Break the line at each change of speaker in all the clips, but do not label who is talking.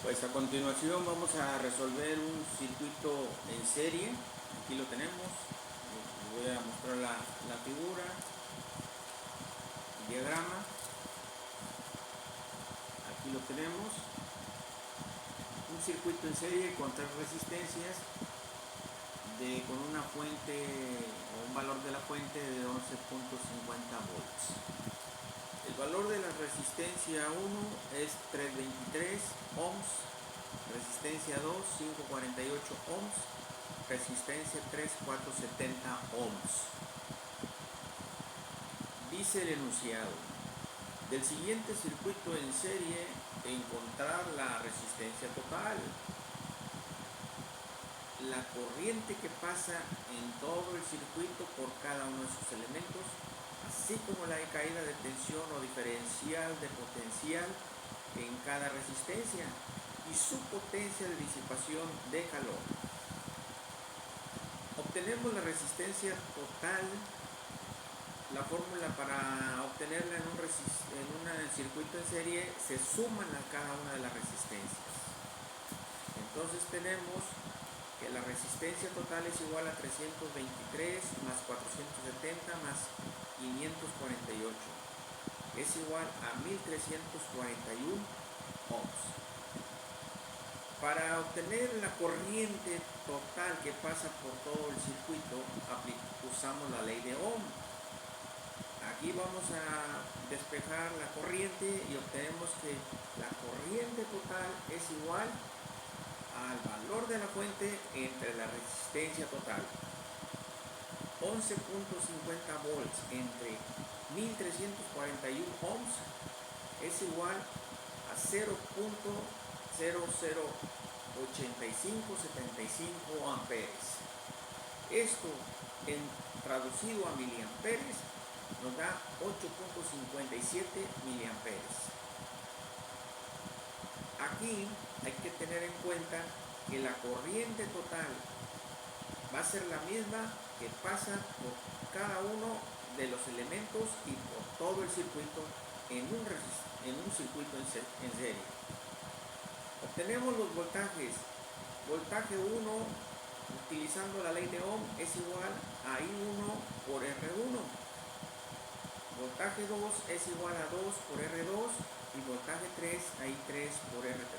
Pues a continuación vamos a resolver un circuito en serie. Aquí lo tenemos. Les voy a mostrar la figura, el diagrama. Aquí lo tenemos. Un circuito en serie con tres resistencias con una fuente o un valor de la fuente de 11.50 volts. El valor de la resistencia 1 es 323 ohms, resistencia 2 548 ohms, resistencia 3 470 ohms. Dice el enunciado: del siguiente circuito en serie, encontrar la resistencia total, la corriente que pasa en todo el circuito por cada uno de sus elementos, así como la caída de tensión o diferencial de potencial en cada resistencia y su potencia de disipación de calor. Obtenemos la resistencia total. La fórmula para obtenerla en un circuito en serie: se suman a cada una de las resistencias. Entonces tenemos que la resistencia total es igual a 323 más 470 más 548. Es igual a 1341 ohms. Para obtener la corriente total que pasa por todo el circuito, usamos la ley de Ohm. Aquí vamos a despejar la corriente y obtenemos que la corriente total es igual al valor de la fuente entre la resistencia total. 11.50 volts entre 1341 ohms es igual a 0.008575 amperes. Esto, traducido a miliamperes, nos da 8.57 miliamperes. Aquí hay que tener en cuenta que la corriente total va a ser la misma que pasa por cada uno de los elementos y por todo el circuito en un circuito en serie. Obtenemos los voltajes. Voltaje 1, utilizando la ley de Ohm, es igual a I1 por R1. Voltaje 2 es igual a 2 por R2 y voltaje 3 a I3 por R3.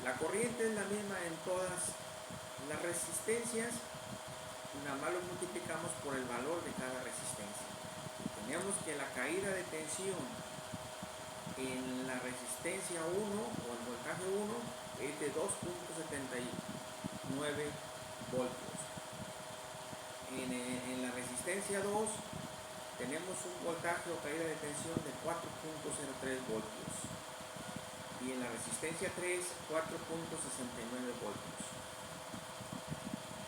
La corriente es la misma en todas las resistencias, nada más lo multiplicamos por el valor de cada resistencia. Tenemos que la caída de tensión en la resistencia 1 o el voltaje 1 es de 2.79 voltios. En la resistencia 2 tenemos un voltaje o caída de tensión de 4.03 voltios. Y en la resistencia 3, 4.69 voltios.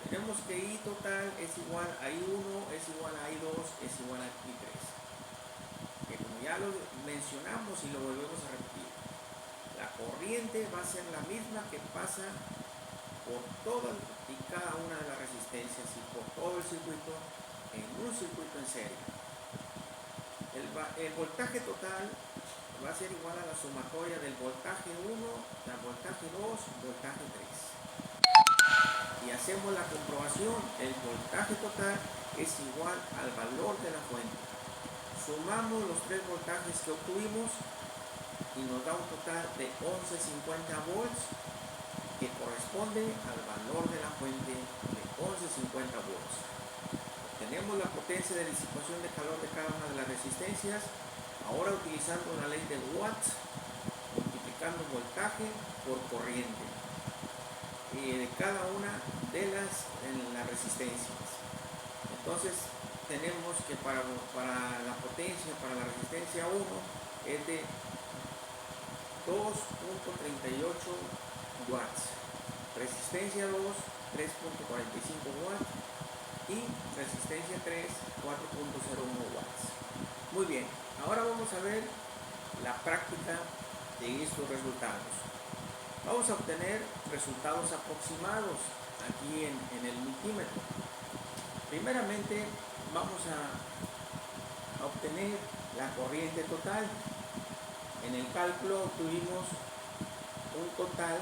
Tenemos que I total es igual a I1, es igual a I2, es igual a I3. Que como ya lo mencionamos y lo volvemos a repetir, la corriente va a ser la misma que pasa por todas y cada una de las resistencias y por todo el circuito en un circuito en serie. El voltaje total va a ser igual a la sumatoria del voltaje 1, del voltaje 2, voltaje 3. Y hacemos la comprobación: el voltaje total es igual al valor de la fuente. Sumamos los tres voltajes que obtuvimos y nos da un total de 11.50 volts, que corresponde al valor de la fuente de 11.50 volts. Tenemos la potencia de disipación de calor de cada una de las resistencias. Ahora, utilizando la ley de Watts, multiplicando voltaje por corriente de cada una de las resistencias. Entonces tenemos que para la potencia, para la resistencia 1 es de 2.38 watts, resistencia 2 3.45 watts y resistencia 3 4.01 watts. Muy bien, ahora vamos a ver la práctica de estos resultados. Vamos a obtener resultados aproximados aquí en el multímetro. Primeramente vamos a obtener la corriente total. En el cálculo obtuvimos un total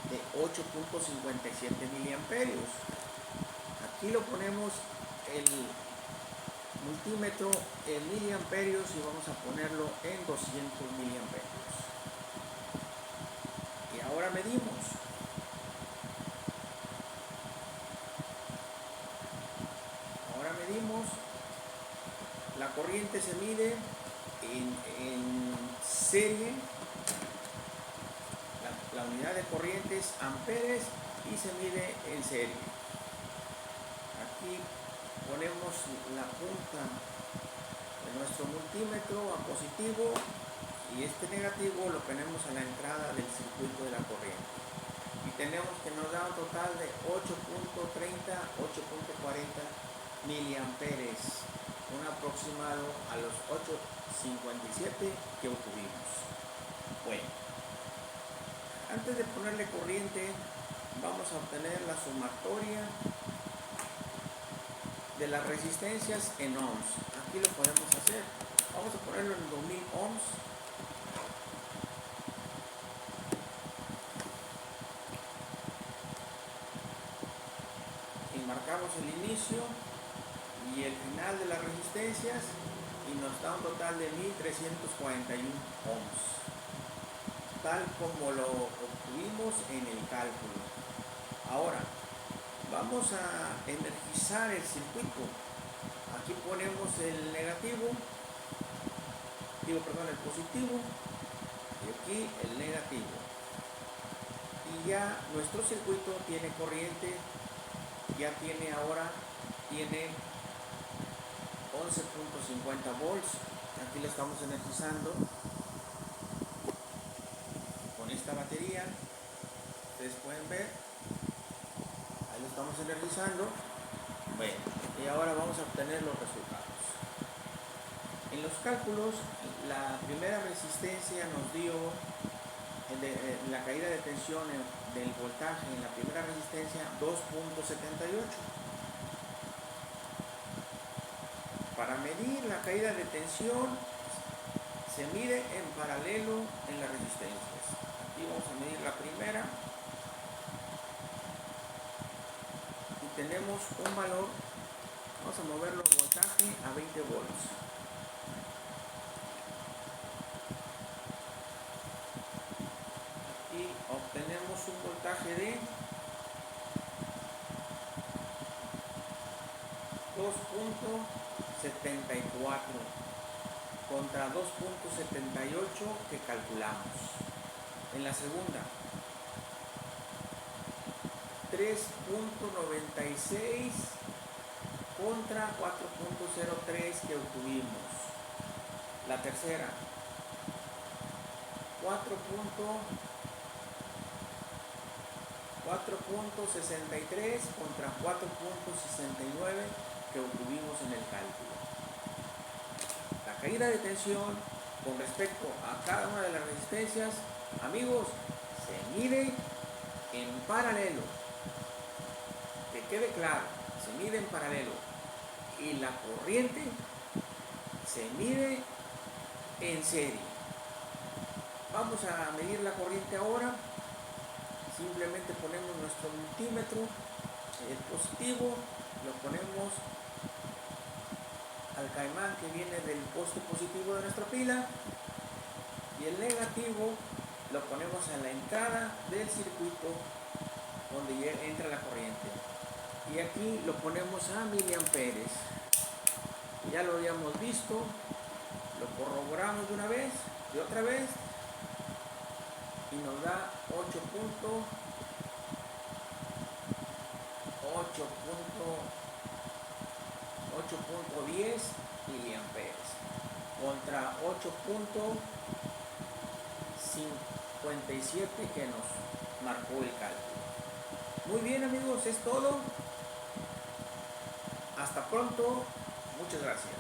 de 8.57 miliamperios. Aquí lo ponemos el multímetro en miliamperios y vamos a ponerlo en 200 miliamperios. Y ahora medimos. La corriente se mide en serie. La unidad de corriente es amperes y se mide en serie. Aquí ponemos la punta de nuestro multímetro a positivo y este negativo lo ponemos a la entrada del circuito de la corriente. Y tenemos que nos da un total de 8.30, 8.40 miliamperes, un aproximado a los 8.57 que obtuvimos. Bueno, antes de ponerle corriente, vamos a obtener la sumatoria de las resistencias en ohms. Aquí lo podemos hacer. Vamos a ponerlo en 2000 ohms. Y marcamos el inicio y el final de las resistencias y nos da un total de 1341 ohms, tal como lo obtuvimos en el cálculo. Ahora vamos a energizar el circuito. Aquí ponemos el negativo, el positivo, y aquí el negativo. Y ya nuestro circuito tiene corriente, ya tiene 11.50 volts. Aquí lo estamos energizando con esta batería. Ustedes pueden ver, ahí lo estamos energizando. Bueno, y ahora vamos a obtener los resultados. En los cálculos, la primera resistencia nos dio la caída de tensión del voltaje en la primera resistencia 2.78. Para medir la caída de tensión se mide en paralelo en las resistencias. Aquí vamos a medir la primera y tenemos un valor. Vamos a moverlo voltaje a 20 volts. Aquí obtenemos un voltaje de 2.74 contra 2.78 que calculamos. En la segunda, 3.96 contra 4.03 que obtuvimos. La tercera, 4.63 contra 4.69 que obtuvimos en el cálculo. La caída de tensión con respecto a cada una de las resistencias, amigos, se mide en paralelo. Que quede claro, se mide en paralelo. Y la corriente se mide en serie. Vamos a medir la corriente ahora. Simplemente ponemos nuestro multímetro, el positivo lo ponemos al caimán que viene del poste positivo de nuestra pila y el negativo lo ponemos a la entrada del circuito donde entra la corriente, y aquí lo ponemos a miliamperes. Ya lo habíamos visto, lo corroboramos de una vez y otra vez y nos da 8.10 miliamperes contra 8.57 que nos marcó el cálculo. Muy bien, amigos, es todo. Hasta pronto. Muchas gracias.